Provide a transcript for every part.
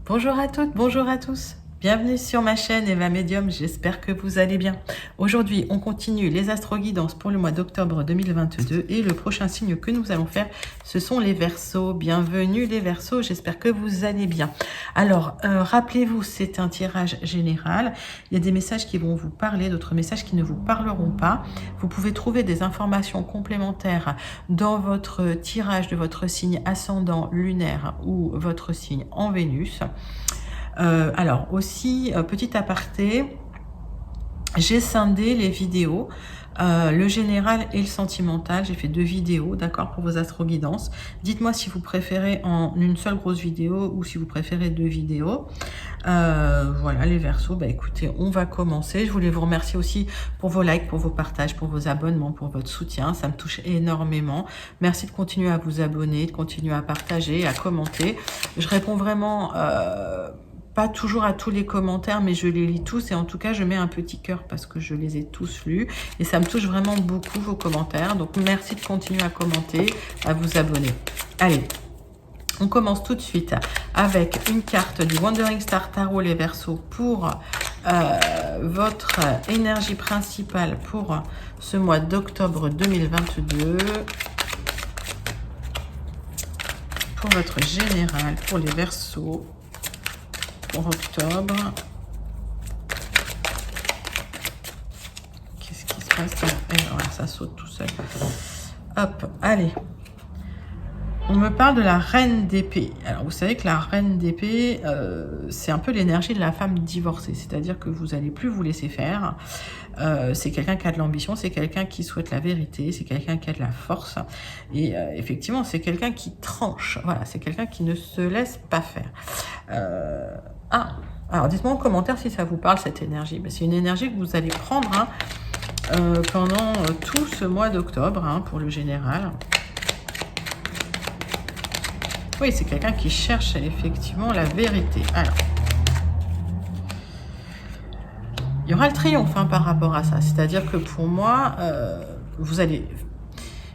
Bonjour à toutes, bonjour à tous. Bienvenue sur ma chaîne Eva Medium, j'espère que vous allez bien. Aujourd'hui, on continue les astro-guidances pour le mois d'octobre 2022 et le prochain signe que nous allons faire, ce sont les Verseaux. Bienvenue les Verseaux, j'espère que vous allez bien. Alors, rappelez-vous, c'est un tirage général. Il y a des messages qui vont vous parler, d'autres messages qui ne vous parleront pas. Vous pouvez trouver des informations complémentaires dans votre tirage de votre signe ascendant lunaire ou votre signe en Vénus. Alors aussi, petit aparté, j'ai scindé les vidéos, le général et le sentimental. J'ai fait 2 vidéos, d'accord, pour vos astro-guidances. Dites-moi si vous préférez en une seule grosse vidéo ou si vous préférez 2 vidéos. Voilà, les Verseaux, bah écoutez, on va commencer. Je voulais vous remercier aussi pour vos likes, pour vos partages, pour vos abonnements, pour votre soutien. Ça me touche énormément. Merci de continuer à vous abonner, de continuer à partager, à commenter. Je réponds vraiment... pas toujours à tous les commentaires, mais je les lis tous et en tout cas, je mets un petit cœur parce que je les ai tous lus et ça me touche vraiment beaucoup vos commentaires. Donc, merci de continuer à commenter, à vous abonner. Allez, on commence tout de suite avec une carte du Wandering Star Tarot, les Verseaux, pour votre énergie principale pour ce mois d'octobre 2022. Pour votre général, pour les Verseaux. Pour octobre. Qu'est-ce qui se passe là? Voilà, ça saute tout seul. Hop, allez. On me parle de la reine d'épée. Alors, vous savez que la reine d'épée, c'est un peu l'énergie de la femme divorcée. C'est-à-dire que vous n'allez plus vous laisser faire. C'est quelqu'un qui a de l'ambition, c'est quelqu'un qui souhaite la vérité, c'est quelqu'un qui a de la force. Et effectivement, c'est quelqu'un qui tranche. Voilà, c'est quelqu'un qui ne se laisse pas faire. Alors dites-moi en commentaire si ça vous parle, cette énergie. C'est une énergie que vous allez prendre pendant tout ce mois d'octobre, pour le général. Oui, c'est quelqu'un qui cherche effectivement la vérité. Alors, il y aura le triomphe par rapport à ça. C'est-à-dire que pour moi, vous allez...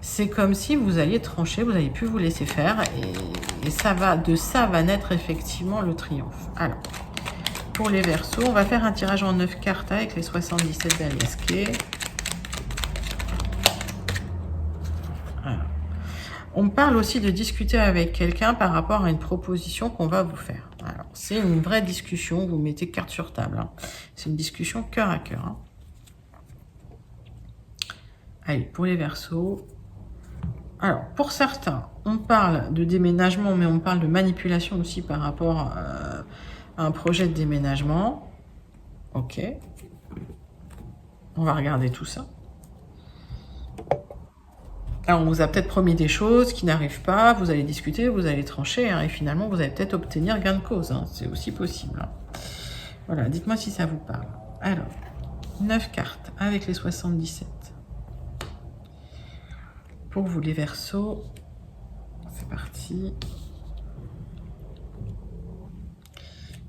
C'est comme si vous alliez trancher, vous n'allez plus vous laisser faire. Et ça va, de ça va naître effectivement le triomphe. Alors, pour les Verseaux, on va faire un tirage en 9 cartes avec les 77 d'Aliesquet. On me parle aussi de discuter avec quelqu'un par rapport à une proposition qu'on va vous faire. Alors, c'est une vraie discussion, vous mettez carte sur table. C'est une discussion cœur à cœur. Allez, pour les Verseaux. Alors, pour certains, on parle de déménagement, mais on parle de manipulation aussi par rapport à un projet de déménagement. Ok. On va regarder tout ça. Alors, on vous a peut-être promis des choses qui n'arrivent pas, vous allez discuter, vous allez trancher, et finalement, vous allez peut-être obtenir gain de cause. C'est aussi possible. Voilà, dites-moi si ça vous parle. Alors, 9 cartes avec les 77. Pour vous, les Verseaux, c'est parti.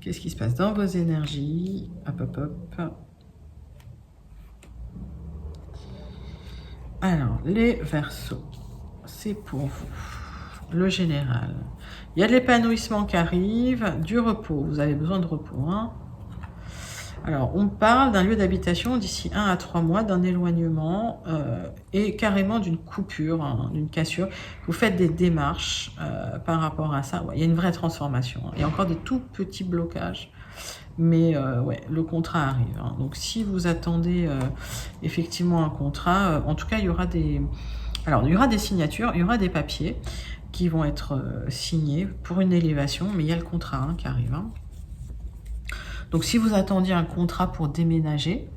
Qu'est-ce qui se passe dans vos énergies? Hop, hop, hop. Alors, les Verseaux, c'est pour vous. Le général. Il y a de l'épanouissement qui arrive, du repos. Vous avez besoin de repos. Alors, on parle d'un lieu d'habitation d'ici 1 à 3 mois, d'un éloignement et carrément d'une coupure, d'une cassure. Vous faites des démarches par rapport à ça. Ouais, il y a une vraie transformation. Il y a encore des tout petits blocages. Mais ouais, le contrat arrive. Donc, si vous attendez effectivement un contrat, en tout cas, il y aura des... Alors, il y aura des signatures, il y aura des papiers qui vont être signés pour une élévation, mais il y a le contrat qui arrive. Donc, si vous attendiez un contrat pour déménager,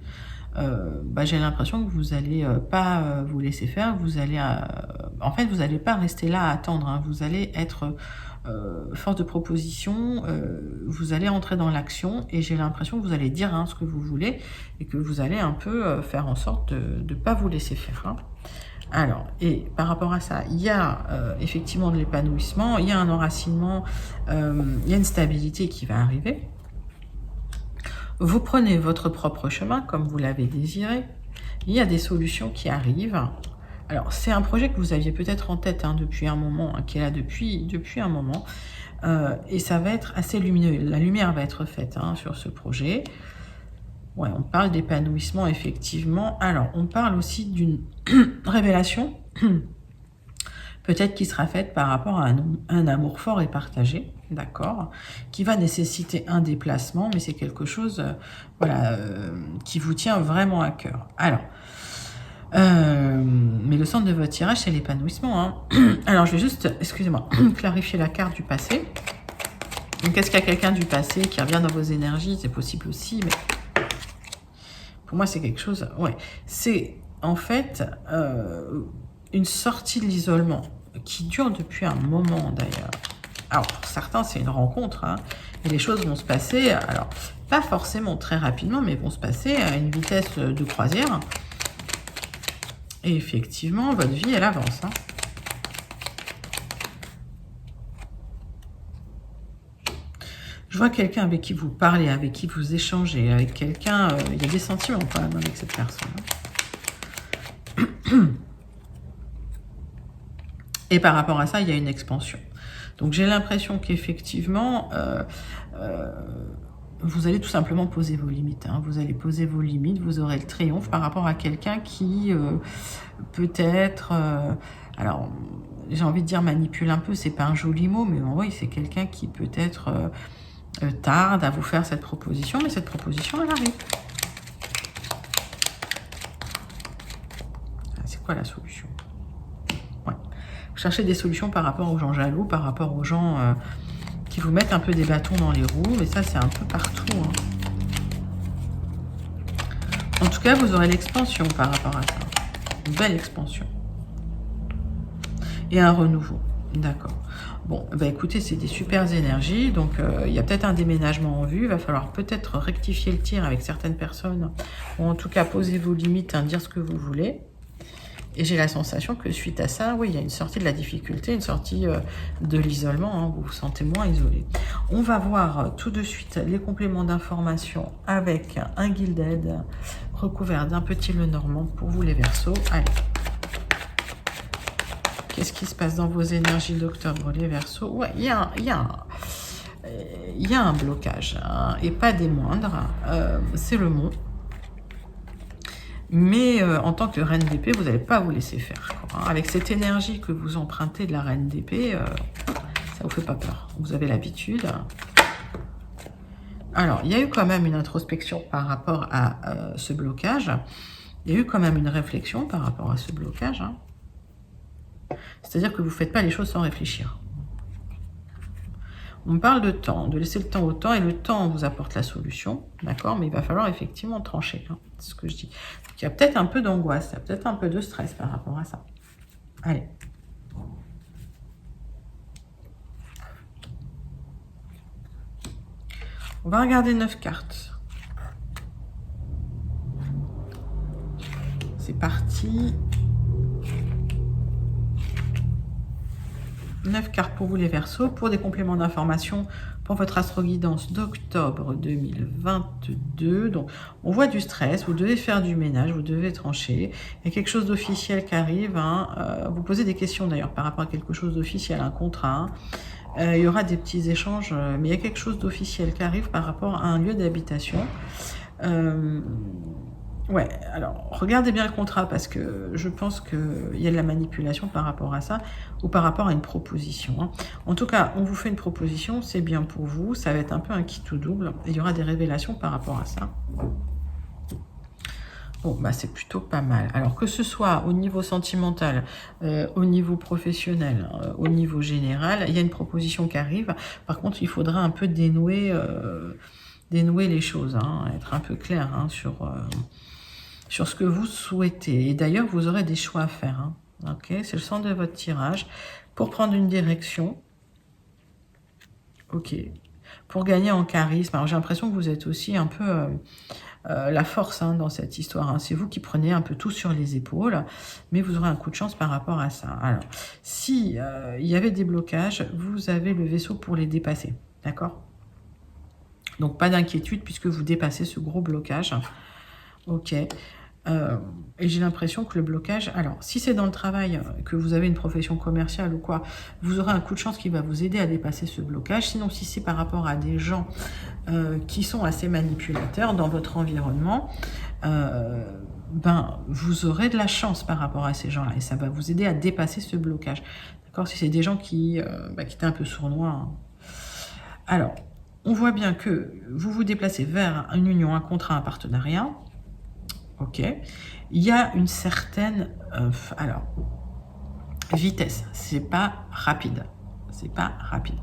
j'ai l'impression que vous n'allez pas vous laisser faire. Vous allez, en fait, vous n'allez pas rester là à attendre. Vous allez être force de proposition. Vous allez entrer dans l'action et j'ai l'impression que vous allez dire ce que vous voulez et que vous allez un peu faire en sorte de ne pas vous laisser faire. Alors, et par rapport à ça, il y a effectivement de l'épanouissement, il y a un enracinement, il y a une stabilité qui va arriver. Vous prenez votre propre chemin comme vous l'avez désiré. Il y a des solutions qui arrivent. Alors, c'est un projet que vous aviez peut-être en tête hein, depuis un moment, hein, qui est là depuis un moment. Et ça va être assez lumineux. La lumière va être faite hein, sur ce projet. Ouais, on parle d'épanouissement, effectivement. Alors, on parle aussi d'une révélation, peut-être qui sera faite par rapport à un amour fort et partagé, d'accord, qui va nécessiter un déplacement, mais c'est quelque chose voilà, qui vous tient vraiment à cœur. Alors, mais le centre de votre tirage, c'est l'épanouissement. Hein. Alors, je vais juste, excusez-moi, clarifier la carte du passé. Donc, est-ce qu'il y a quelqu'un du passé qui revient dans vos énergies? C'est possible aussi, mais pour moi, c'est quelque chose... Ouais, c'est en fait une sortie de l'isolement qui dure depuis un moment, d'ailleurs. Alors, pour certains, c'est une rencontre, hein, et les choses vont se passer, alors, pas forcément très rapidement, mais vont se passer à une vitesse de croisière. Et effectivement, votre vie, elle avance. Hein. Je vois quelqu'un avec qui vous parlez, avec qui vous échangez, avec quelqu'un... il y a des sentiments quand même avec cette personne. Et par rapport à ça, il y a une expansion. Donc j'ai l'impression qu'effectivement, vous allez tout simplement poser vos limites. Hein. Vous allez poser vos limites, vous aurez le triomphe par rapport à quelqu'un qui peut-être... alors, j'ai envie de dire manipule un peu, c'est pas un joli mot, mais oui, c'est quelqu'un qui peut-être... tarde à vous faire cette proposition, mais cette proposition, elle arrive. C'est quoi la solution? Ouais. Vous cherchez des solutions par rapport aux gens jaloux, par rapport aux gens qui vous mettent un peu des bâtons dans les roues, mais ça, c'est un peu partout. Hein. En tout cas, vous aurez l'expansion par rapport à ça. Une belle expansion. Et un renouveau. D'accord. Bon, bah écoutez, c'est des super énergies, donc il y a peut-être un déménagement en vue, il va falloir peut-être rectifier le tir avec certaines personnes, ou en tout cas poser vos limites, hein, dire ce que vous voulez. Et j'ai la sensation que suite à ça, oui, il y a une sortie de la difficulté, une sortie de l'isolement, hein, vous vous sentez moins isolé. On va voir tout de suite les compléments d'information avec un Gilded recouvert d'un petit Lenormand pour vous les Verseaux. Allez. Qu'est-ce qui se passe dans vos énergies d'octobre, les Verseaux? Ouais, il y a un blocage, hein, et pas des moindres. C'est le mont. Mais en tant que reine d'épée, vous n'allez pas vous laisser faire. Quoi, hein. Avec cette énergie que vous empruntez de la reine d'épée, ça vous fait pas peur. Vous avez l'habitude. Alors, il y a eu quand même une introspection par rapport à ce blocage. Il y a eu quand même une réflexion par rapport à ce blocage. Hein. C'est-à-dire que vous ne faites pas les choses sans réfléchir. On parle de temps, de laisser le temps au temps, et le temps vous apporte la solution, d'accord? Mais il va falloir effectivement trancher, hein, c'est ce que je dis. Donc, il y a peut-être un peu d'angoisse, il y a peut-être un peu de stress par rapport à ça. Allez. On va regarder 9 cartes. C'est parti. 9 cartes pour vous les Verseaux, pour des compléments d'information pour votre astro-guidance d'octobre 2022. Donc, on voit du stress, vous devez faire du ménage, vous devez trancher. Il y a quelque chose d'officiel qui arrive. Hein. Vous posez des questions d'ailleurs par rapport à quelque chose d'officiel, un contrat. Hein. Il y aura des petits échanges, mais il y a quelque chose d'officiel qui arrive par rapport à un lieu d'habitation. Ouais, alors regardez bien le contrat parce que je pense qu'il y a de la manipulation par rapport à ça ou par rapport à une proposition. Hein. En tout cas, on vous fait une proposition, c'est bien pour vous, ça va être un peu un kit ou double. Il y aura des révélations par rapport à ça. Bon, bah c'est plutôt pas mal. Alors que ce soit au niveau sentimental, au niveau professionnel, au niveau général, il y a une proposition qui arrive. Par contre, il faudra un peu dénouer les choses, hein, être un peu clair hein, sur ce que vous souhaitez. Et d'ailleurs, vous aurez des choix à faire. Hein. Ok, c'est le centre de votre tirage. Pour prendre une direction. Ok. Pour gagner en charisme. Alors, j'ai l'impression que vous êtes aussi un peu la force hein, dans cette histoire. Hein. C'est vous qui prenez un peu tout sur les épaules. Mais vous aurez un coup de chance par rapport à ça. Alors, si il y avait des blocages, vous avez le vaisseau pour les dépasser. D'accord ? Donc, pas d'inquiétude puisque vous dépassez ce gros blocage. Ok. Et j'ai l'impression que le blocage... Alors, si c'est dans le travail, que vous avez une profession commerciale ou quoi, vous aurez un coup de chance qui va vous aider à dépasser ce blocage. Sinon, si c'est par rapport à des gens qui sont assez manipulateurs dans votre environnement, ben, vous aurez de la chance par rapport à ces gens-là. Et ça va vous aider à dépasser ce blocage. D'accord? Si c'est des gens qui étaient un peu sournois. Hein. Alors, on voit bien que vous vous déplacez vers une union, un contrat, un partenariat. Ok, il y a une certaine vitesse, c'est pas rapide, c'est pas rapide.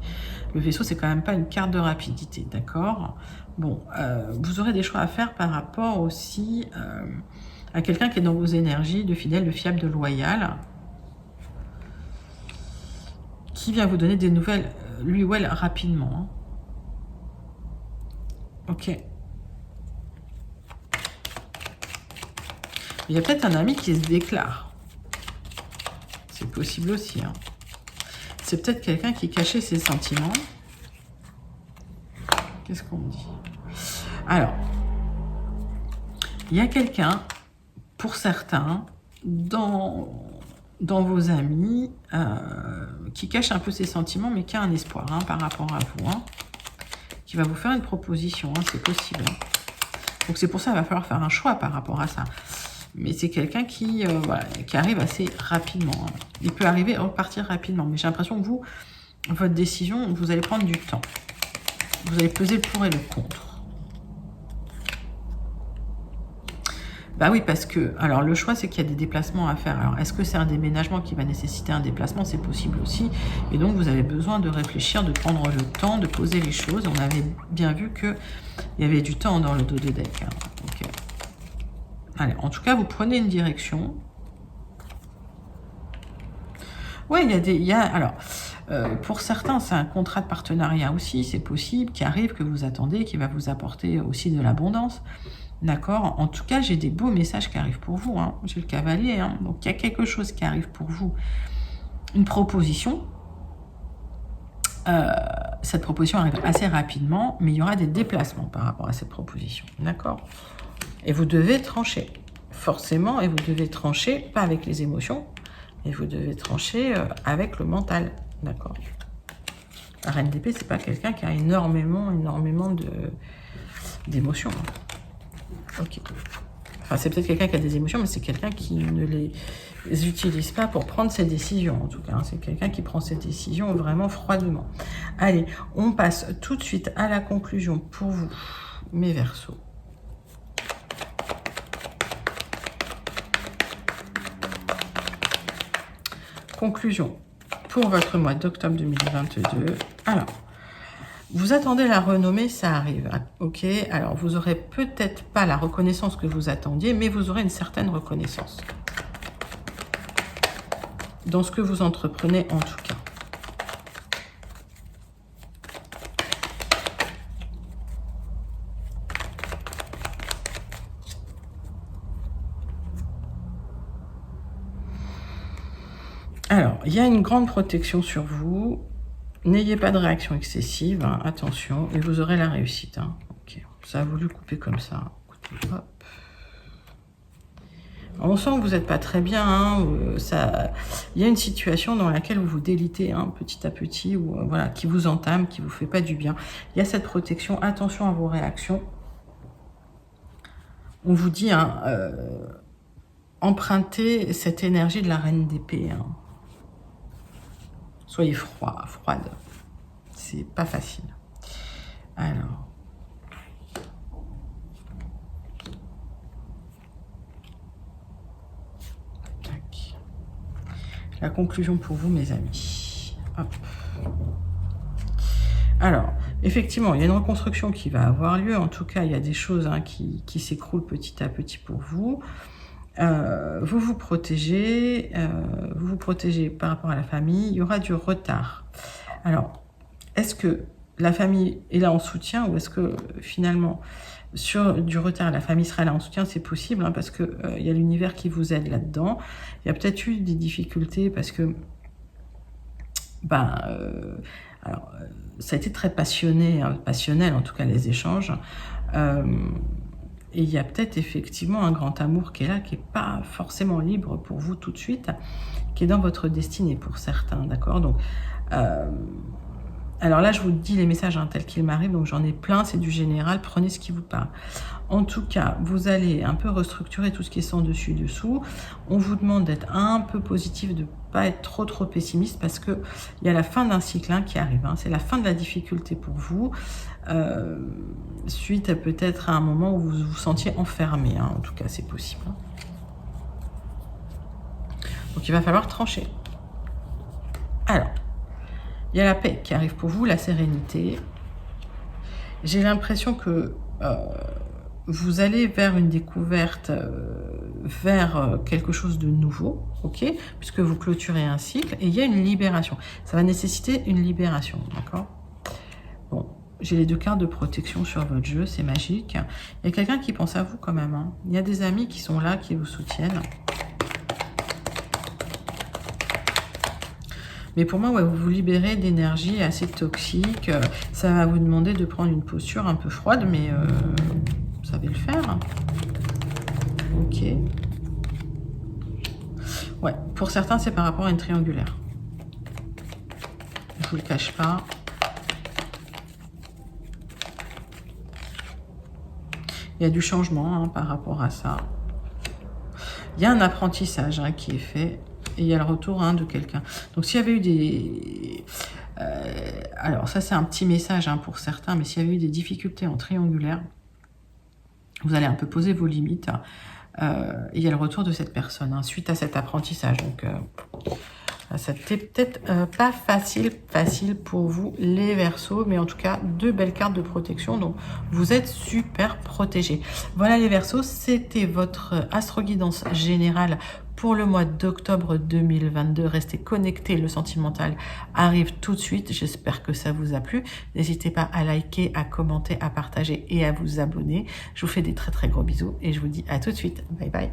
Le vaisseau, c'est quand même pas une carte de rapidité, d'accord? Bon, vous aurez des choix à faire par rapport aussi à quelqu'un qui est dans vos énergies, de fidèle, de fiable, de loyal, qui vient vous donner des nouvelles, lui ou elle, rapidement. Hein. Ok. Il y a peut-être un ami qui se déclare. C'est possible aussi. Hein. C'est peut-être quelqu'un qui cachait ses sentiments. Qu'est-ce qu'on me dit? Alors, il y a quelqu'un, pour certains, dans vos amis, qui cache un peu ses sentiments, mais qui a un espoir hein, par rapport à vous. Hein, qui va vous faire une proposition, hein, c'est possible. Hein. Donc c'est pour ça qu'il va falloir faire un choix par rapport à ça. Mais c'est quelqu'un qui arrive assez rapidement. Hein. Il peut arriver à repartir rapidement. Mais j'ai l'impression que vous, votre décision, vous allez prendre du temps. Vous allez peser le pour et le contre. Bah oui, parce que, alors le choix, c'est qu'il y a des déplacements à faire. Alors, est-ce que c'est un déménagement qui va nécessiter un déplacement? C'est possible aussi. Et donc, vous avez besoin de réfléchir, de prendre le temps, de poser les choses. On avait bien vu qu'il y avait du temps dans le dos de deck. Hein. Okay. Allez, en tout cas, vous prenez une direction. Oui, alors, pour certains, c'est un contrat de partenariat aussi, c'est possible, qui arrive, que vous attendez, qui va vous apporter aussi de l'abondance. D'accord? En tout cas, j'ai des beaux messages qui arrivent pour vous. Hein. J'ai le cavalier, hein. Donc il y a quelque chose qui arrive pour vous. Une proposition. Cette proposition arrive assez rapidement, mais il y aura des déplacements par rapport à cette proposition. D'accord? Et vous devez trancher, forcément, et vous devez trancher, pas avec les émotions, et vous devez trancher avec le mental, d'accord? La reine d'épée, c'est pas quelqu'un qui a énormément d'émotions. Ok. Enfin, c'est peut-être quelqu'un qui a des émotions, mais c'est quelqu'un qui ne les utilise pas pour prendre ses décisions, en tout cas. C'est quelqu'un qui prend ses décisions vraiment froidement. Allez, on passe tout de suite à la conclusion pour vous, mes Verseaux. Conclusion pour votre mois d'octobre 2022. Alors, vous attendez la renommée, ça arrive. Ok, alors vous n'aurez peut-être pas la reconnaissance que vous attendiez, mais vous aurez une certaine reconnaissance. Dans ce que vous entreprenez en tout cas. Alors, il y a une grande protection sur vous. N'ayez pas de réaction excessive, hein, attention, et vous aurez la réussite. Hein. Okay. Ça a voulu couper comme ça. Hop. On sent que vous n'êtes pas très bien. Hein, il y a une situation dans laquelle vous vous délitez hein, petit à petit, ou voilà, qui vous entame, qui vous fait pas du bien. Il y a cette protection. Attention à vos réactions. On vous dit, hein, empruntez cette énergie de la reine d'épée. Hein. Soyez froide. C'est pas facile. Alors. Tac. La conclusion pour vous, mes amis. Hop. Alors, effectivement, il y a une reconstruction qui va avoir lieu. En tout cas, il y a des choses hein, qui s'écroulent petit à petit pour vous. Vous vous protégez par rapport à la famille. Il y aura du retard. Alors, est-ce que la famille est là en soutien ou est-ce que finalement, sur du retard, la famille sera là en soutien? C'est possible hein, parce que il y a l'univers qui vous aide là-dedans. Il y a peut-être eu des difficultés parce que alors, ça a été très passionnel en tout cas les échanges. Et il y a peut-être effectivement un grand amour qui est là, qui n'est pas forcément libre pour vous tout de suite, qui est dans votre destinée pour certains, d'accord? Donc, alors là, je vous dis les messages hein, tels qu'ils m'arrivent, donc j'en ai plein, c'est du général, prenez ce qui vous parle. En tout cas, vous allez un peu restructurer tout ce qui est sans dessus dessous. On vous demande d'être un peu positif, de ne pas être trop pessimiste, parce qu'il y a la fin d'un cycle hein, qui arrive. Hein. C'est la fin de la difficulté pour vous, suite à peut-être à un moment où vous vous sentiez enfermé. Hein. En tout cas, c'est possible. Hein. Donc, il va falloir trancher. Alors, il y a la paix qui arrive pour vous, la sérénité. J'ai l'impression que vous allez vers une découverte, vers quelque chose de nouveau, ok? Puisque vous clôturez un cycle et il y a une libération. Ça va nécessiter une libération, d'accord? Bon, j'ai les 2 cartes de protection sur votre jeu, c'est magique. Il y a quelqu'un qui pense à vous quand même. Hein. Il y a des amis qui sont là, qui vous soutiennent. Mais pour moi, ouais, vous vous libérez d'énergie assez toxique. Ça va vous demander de prendre une posture un peu froide, mais vous savez le faire. Ok. Ouais, pour certains, c'est par rapport à une triangulaire. Je vous le cache pas. Il y a du changement hein, par rapport à ça. Il y a un apprentissage hein, qui est fait. Et il y a le retour hein, de quelqu'un. Donc, s'il y avait eu des... alors, ça, c'est un petit message hein, pour certains, mais s'il y avait eu des difficultés en triangulaire, vous allez un peu poser vos limites. Et il y a le retour de cette personne hein, suite à cet apprentissage. Donc, c'était peut-être pas facile pour vous, les Verseaux, mais en tout cas, 2 belles cartes de protection. Donc, vous êtes super protégés. Voilà les Verseaux, c'était votre astro-guidance générale pour le mois d'octobre 2022. Restez connectés, le sentimental arrive tout de suite. J'espère que ça vous a plu. N'hésitez pas à liker, à commenter, à partager et à vous abonner. Je vous fais des très gros bisous et je vous dis à tout de suite. Bye bye.